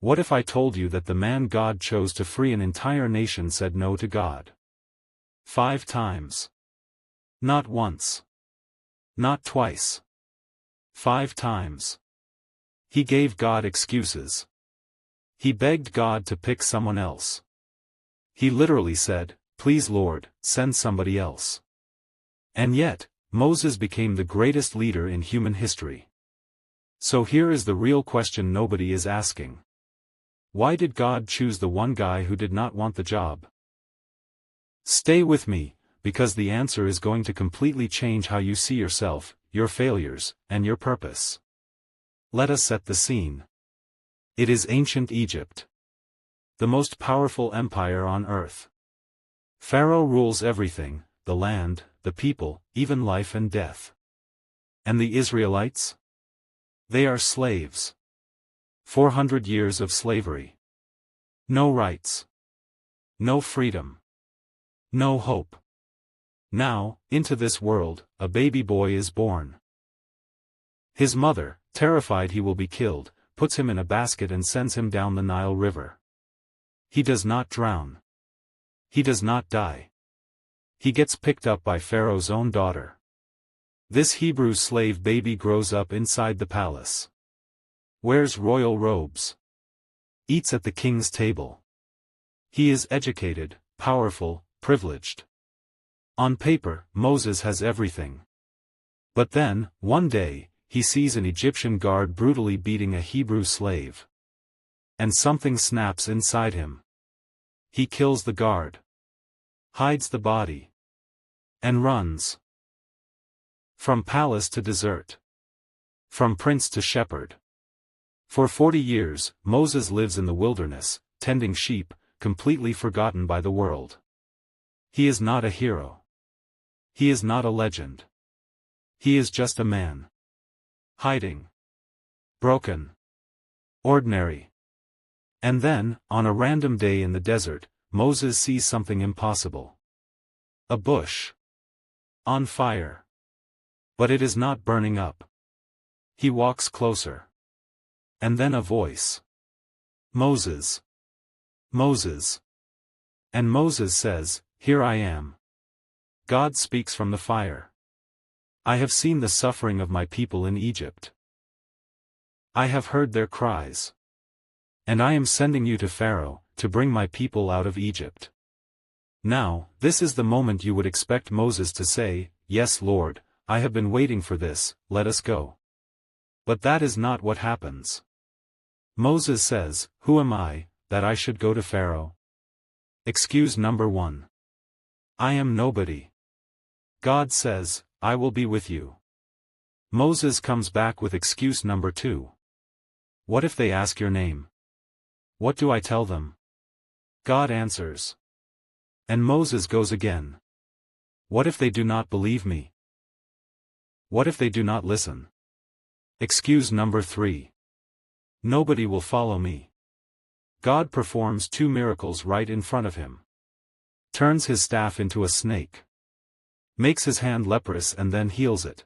What if I told you that the man God chose to free an entire nation said no to God? 5 times. Not once. Not twice. 5 times. He gave God excuses. He begged God to pick someone else. He literally said, "Please Lord, send somebody else." And yet, Moses became the greatest leader in human history. So here is the real question nobody is asking. Why did God choose the one guy who did not want the job? Stay with me, because the answer is going to completely change how you see yourself, your failures, and your purpose. Let us set the scene. It is ancient Egypt, the most powerful empire on earth. Pharaoh rules everything, the land, the people, even life and death. And the Israelites? They are slaves. 400 years of slavery. No rights. No freedom. No hope. Now, into this world, a baby boy is born. His mother, terrified he will be killed, puts him in a basket and sends him down the Nile River. He does not drown. He does not die. He gets picked up by Pharaoh's own daughter. This Hebrew slave baby grows up inside the palace. Wears royal robes. Eats at the king's table. He is educated, powerful, privileged. On paper, Moses has everything. But then, one day, he sees an Egyptian guard brutally beating a Hebrew slave. And something snaps inside him. He kills the guard. Hides the body. And runs. From palace to desert. From prince to shepherd. For 40 years, Moses lives in the wilderness, tending sheep, completely forgotten by the world. He is not a hero. He is not a legend. He is just a man. Hiding. Broken. Ordinary. And then, on a random day in the desert, Moses sees something impossible. A bush. On fire. But it is not burning up. He walks closer. And then a voice. Moses. Moses. And Moses says, "Here I am." God speaks from the fire. "I have seen the suffering of my people in Egypt. I have heard their cries. And I am sending you to Pharaoh, to bring my people out of Egypt." Now, this is the moment you would expect Moses to say, "Yes, Lord, I have been waiting for this, let us go." But that is not what happens. Moses says, "Who am I, that I should go to Pharaoh?" Excuse number 1. I am nobody. God says, "I will be with you." Moses comes back with excuse number 2. What if they ask your name? What do I tell them? God answers. And Moses goes again. What if they do not believe me? What if they do not listen? Excuse number 3. Nobody will follow me. God performs 2 miracles right in front of him. Turns his staff into a snake. Makes his hand leprous and then heals it.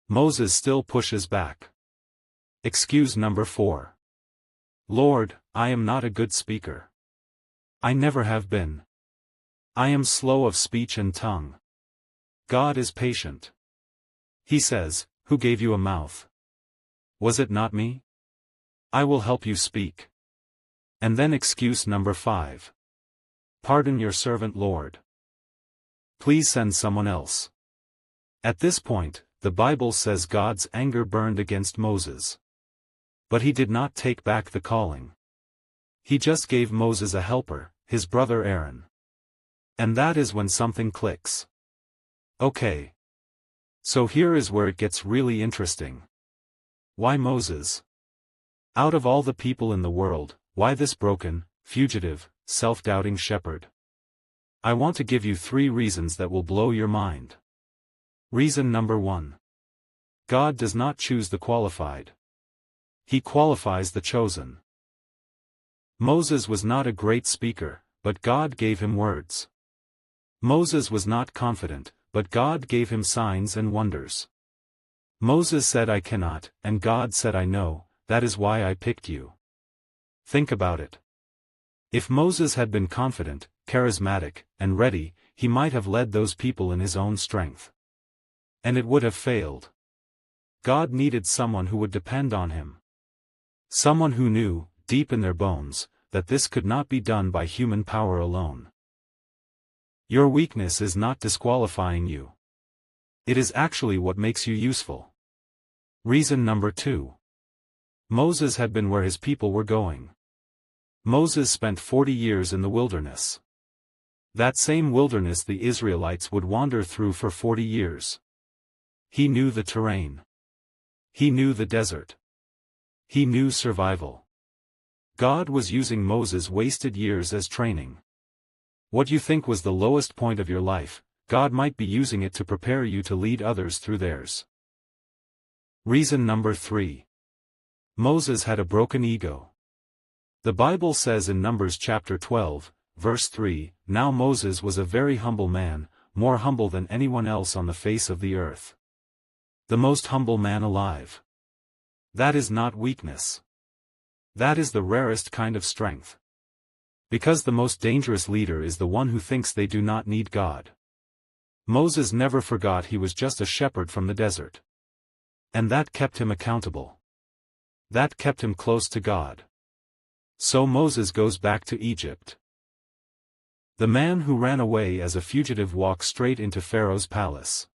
Moses still pushes back. Excuse number 4. Lord, I am not a good speaker. I never have been. I am slow of speech and tongue. God is patient. He says, "Who gave you a mouth? Was it not me? I will help you speak." And then excuse number 5. Pardon your servant, Lord. Please send someone else. At this point, the Bible says God's anger burned against Moses. But he did not take back the calling. He just gave Moses a helper, his brother Aaron. And that is when something clicks. Okay. So here is where it gets really interesting. Why Moses? Out of all the people in the world, why this broken, fugitive, self-doubting shepherd? I want to give you 3 reasons that will blow your mind. Reason number 1. God does not choose the qualified. He qualifies the chosen. Moses was not a great speaker, but God gave him words. Moses was not confident, but God gave him signs and wonders. Moses said, "I cannot," and God said, "I know, that is why I picked you." Think about it. If Moses had been confident, charismatic, and ready, he might have led those people in his own strength. And it would have failed. God needed someone who would depend on him. Someone who knew, deep in their bones, that this could not be done by human power alone. Your weakness is not disqualifying you. It is actually what makes you useful. Reason number 2. Moses had been where his people were going. Moses spent 40 years in the wilderness. That same wilderness the Israelites would wander through for 40 years. He knew the terrain. He knew the desert. He knew survival. God was using Moses' wasted years as training. What you think was the lowest point of your life, God might be using it to prepare you to lead others through theirs. Reason number 3. Moses had a broken ego. The Bible says in Numbers chapter 12, verse 3, "Now Moses was a very humble man, more humble than anyone else on the face of the earth." The most humble man alive. That is not weakness. That is the rarest kind of strength. Because the most dangerous leader is the one who thinks they do not need God. Moses never forgot he was just a shepherd from the desert. And that kept him accountable. That kept him close to God. So Moses goes back to Egypt. The man who ran away as a fugitive walks straight into Pharaoh's palace.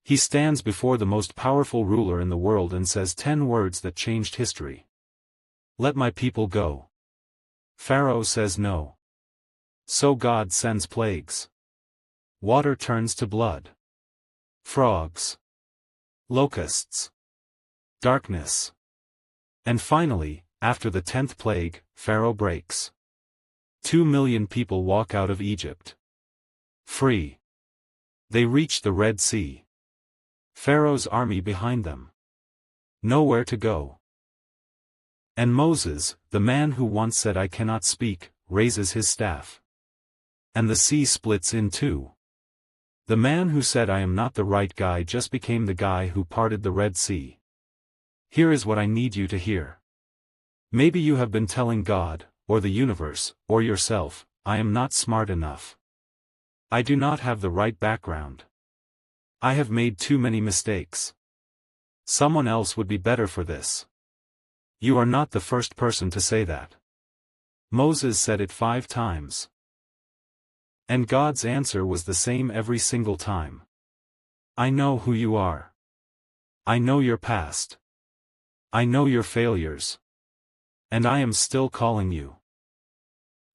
He stands before the most powerful ruler in the world and says 10 words that changed history. "Let my people go." Pharaoh says no. So God sends plagues. Water turns to blood. Frogs. Locusts. Darkness. And finally, after the 10th plague, Pharaoh breaks. 2 million people walk out of Egypt. Free. They reach the Red Sea. Pharaoh's army behind them. Nowhere to go. And Moses, the man who once said "I cannot speak," raises his staff. And the sea splits in two. The man who said "I am not the right guy" just became the guy who parted the Red Sea. Here is what I need you to hear. Maybe you have been telling God, or the universe, or yourself, "I am not smart enough. I do not have the right background. I have made too many mistakes. Someone else would be better for this." You are not the first person to say that. Moses said it 5 times. And God's answer was the same every single time. "I know who you are. I know your past. I know your failures. And I am still calling you."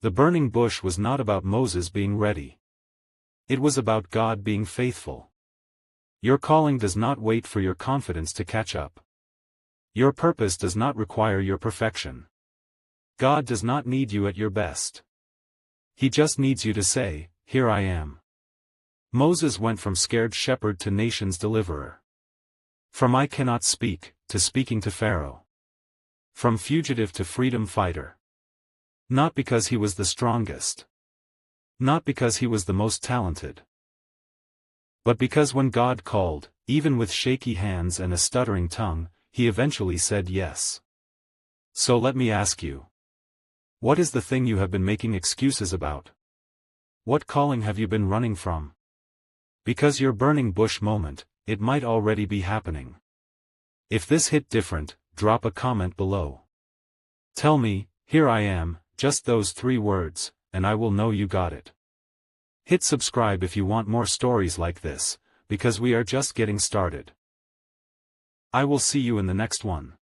The burning bush was not about Moses being ready. It was about God being faithful. Your calling does not wait for your confidence to catch up. Your purpose does not require your perfection. God does not need you at your best. He just needs you to say, "Here I am." Moses went from scared shepherd to nation's deliverer. From "I cannot speak," to speaking to Pharaoh. From fugitive to freedom fighter. Not because he was the strongest. Not because he was the most talented. But because when God called, even with shaky hands and a stuttering tongue, he eventually said yes. So let me ask you. What is the thing you have been making excuses about? What calling have you been running from? Because your burning bush moment, it might already be happening. If this hit different, drop a comment below. Tell me, "Here I am," just those 3 words, and I will know you got it. Hit subscribe if you want more stories like this, because we are just getting started. I will see you in the next one.